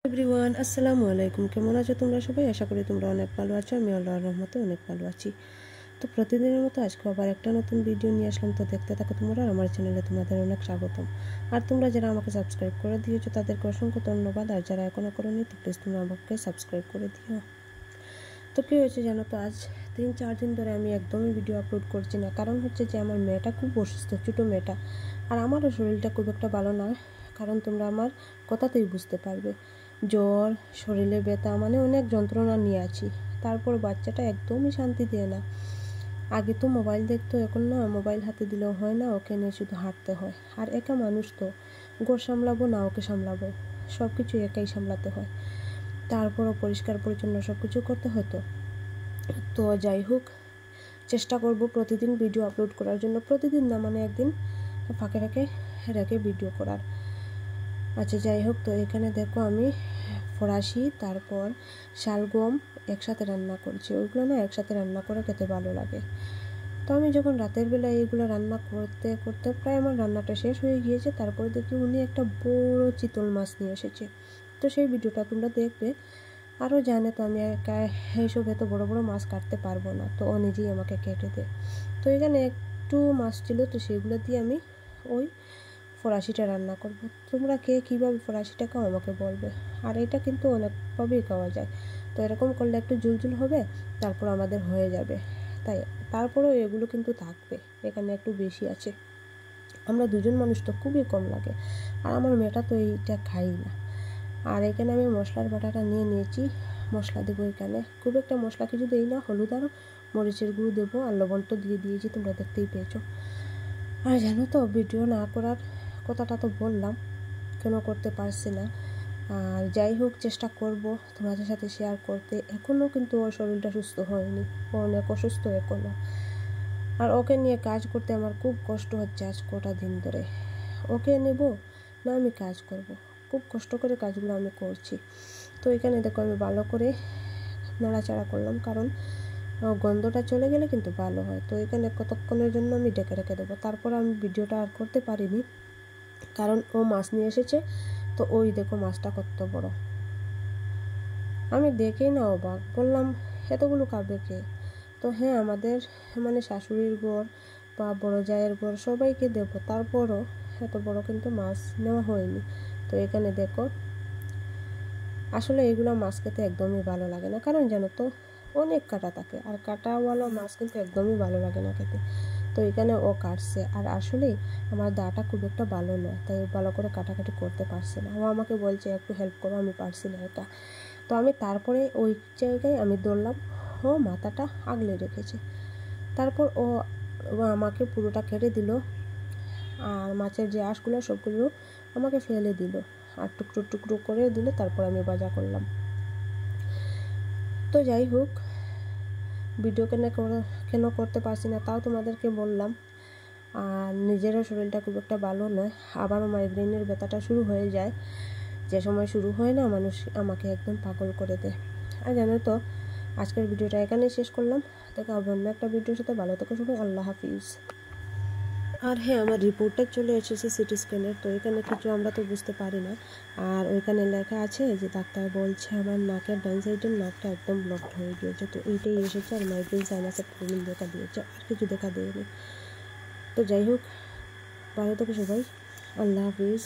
Everyone, আসসালামু আলাইকুম। কেমন আছো তোমরা সবাই? আশা করি তোমরা অনেক ভালো আছো। আমি আল্লাহর রহমতে অনেক ভালো আছি। তো প্রতিদিনের মতো আজকে আবার একটা নতুন ভিডিও নিয়ে আসলাম। তো দেখতে থাকো তোমরা। আর আমার চ্যানেলে তোমাদের অনেক স্বাগতম। আর তোমরা যারা আমাকে সাবস্ক্রাইব করে দিয়েছো তাদেরকে অসংখ্য ধন্যবাদ। আর যারা এখনও করোনি তো প্লিজ তোমরা আমাকে সাবস্ক্রাইব করে দিও। তো কী হয়েছে জানো তো, আজ 3-4 দিন ধরে আমি একদমই ভিডিও আপলোড করছি না। কারণ হচ্ছে যে আমার মেয়েটা খুব অসুস্থ, ছোটো মেয়েটা। আর আমারও শরীরটা খুব একটা ভালো না, কারণ তোমরা আমার কথাতেই বুঝতে পারবে। জ্বর, শরীরে ব্যথা, মানে অনেক যন্ত্রণা নিয়ে আছি। তারপর বাচ্চাটা একদমই শান্তি দেয় না। আগে তো মোবাইল দেখতো, এখন না মোবাইল হাতে দিলেও হয় না, ওকে নিয়ে শুধু হাঁটতে হয়। আর একা মানুষ তো, ঘর সামলাবো না ওকে সামলাবো, সব কিছু একাই সামলাতে হয়। তারপরও পরিষ্কার পরিচ্ছন্ন সব কিছু করতে হতো। তো যাই হোক, চেষ্টা করব প্রতিদিন ভিডিও আপলোড করার জন্য। প্রতিদিন না, মানে একদিন ফাঁকে ফাঁকে রেখে ভিডিও করার। আচ্ছা যাই হোক, তো এখানে দেখো আমি ফরাসি তারপর শালগম একসাথে রান্না করছি। ওইগুলো না একসাথে রান্না করে খেতে ভালো লাগে। তো আমি যখন রাতের বেলা এইগুলো রান্না করতে করতে প্রায় আমার রান্নাটা শেষ হয়ে গিয়েছে, তারপরে দেখি উনি একটা বড় চিতল মাছ নিয়ে এসেছে। তো সেই ভিডিওটা তোমরা দেখবে। আরও জানে তো আমি একা এইসব এত বড় বড় মাছ কাটতে পারবো না, তো ও নিজেই আমাকে কেটে দেয়। তো এখানে একটু মাছ ছিল, তো সেগুলো দিয়ে আমি ওই ফরাসিটা রান্না করব। তোমরা কে কীভাবে ফরাসিটা খাও আমাকে বলবে। আর এটা কিন্তু অনেকভাবেই খাওয়া যায়। তো এরকম করলে একটু ঝুলঝুল হবে, তারপর আমাদের হয়ে যাবে। তাই তারপরেও এগুলো কিন্তু থাকবে, এখানে একটু বেশি আছে। আমরা দুজন মানুষ তো খুবই কম লাগে। আর আমার মেয়েটা তো এইটা খাই না। আর এখানে আমি মশলার বাটাটা নিয়ে নিয়েছি। মশলা দেবো এখানে, খুব একটা মশলা কিছু দিই না, হলুদ আর মরিচের গুঁড়ো দেবো, আর লবণ তো দিয়ে দিয়েছি, তোমরা দেখতেই পেয়েছো। আর জানো তো, ভিডিও না করার কথাটা তো বললাম, কেন করতে পারছি না। আর যাই হোক, চেষ্টা করব তোমাদের সাথে শেয়ার করতে। এখনও কিন্তু ওর শরীরটা সুস্থ হয়নি, ও অনেক অসুস্থ এখনও। আর ওকে নিয়ে কাজ করতে আমার খুব কষ্ট হচ্ছে আজ কটা দিন ধরে। ওকে নেব না আমি কাজ করব, খুব কষ্ট করে কাজগুলো আমি করছি। তো এখানে দেখো আমি ভালো করে নাড়াচাড়া করলাম, কারণ গন্ধটা চলে গেলে কিন্তু ভালো হয়। তো এখানে কতক্ষণের জন্য আমি ডেকে রেখে দেবো। তারপর আমি ভিডিওটা আর করতে পারিনি, কারণ ও মাছ নিয়ে এসেছে। তো ওই দেখো মাছটা কত বড়, আমি দেখেই না অবাক, বললাম এতগুলো খাবে কে? তো হ্যাঁ, আমাদের মানে শাশুড়ির ঘর বা বড় জায়ের ঘর সবাইকে দেবো, তারপরও এত বড় কিন্তু মাছ নেওয়া হয়নি। তো এখানে দেখো, আসলে এগুলো মাছ খেতে একদমই ভালো লাগে না, কারণ জানো তো অনেক কাঁটা থাকে, আর কাঁটাওয়ালা মাছ কিন্তু একদমই ভালো লাগে না খেতে। তো এখানে ও কাটছে, আর আসলেই আমার দাটা খুব একটা ভালো নয়, তাই ভালো করে কাটাকাটি করতে পারছে না। ও আমাকে বলছে একটু হেল্প করো, আমি পারছি না এটা। তো আমি তারপরে ওই জায়গায় আমি ধরলাম, ও মাথাটা আগলে রেখেছে। তারপর ও আমাকে পুরোটা কেটে দিল, আর মাছের যে আঁশগুলো সবগুলো আমাকে ফেলে দিল, আর টুকরো টুকরো করে দিল। তারপর আমি ভাজা করলাম। তো যাই হোক, ভিডিও কেন করতে পারছি না তাও তোমাদেরকে বললাম। আর নিজেরও শরীরটা খুব একটা ভালো নয়, আবারও মাইগ্রেনের ব্যথাটা শুরু হয়ে যায়। যে সময় শুরু হয় না, মানুষ আমাকে একদম পাগল করে দেয়। আর জানো তো, আজকের ভিডিওটা এখানেই শেষ করলাম। দেখা হবে অন্য একটা ভিডিওর সাথে। ভালো থেকো সবাই, আল্লাহ হাফিজ। আর হ্যাঁ, আমার রিপোর্টটা চলে এসেছে সিটি স্ক্যানের। তো এখানে কিছু আমরা তো বুঝতে পারি না। আর ওইখানে লেখা আছে যে ডাক্তার বলছে আমার নাকের ডান সাইডের নাকটা একদম ব্লকড হয়ে গিয়েছে। তো এইটাই এসেছে, আর মাইগ্রেন সাইনাসের প্রবলেম দেখা দিয়েছে, আর কিছু দেখা দেয়নি। তো যাই হোক, ভালো থেকো সবাই, আল্লাহ হাফিজ।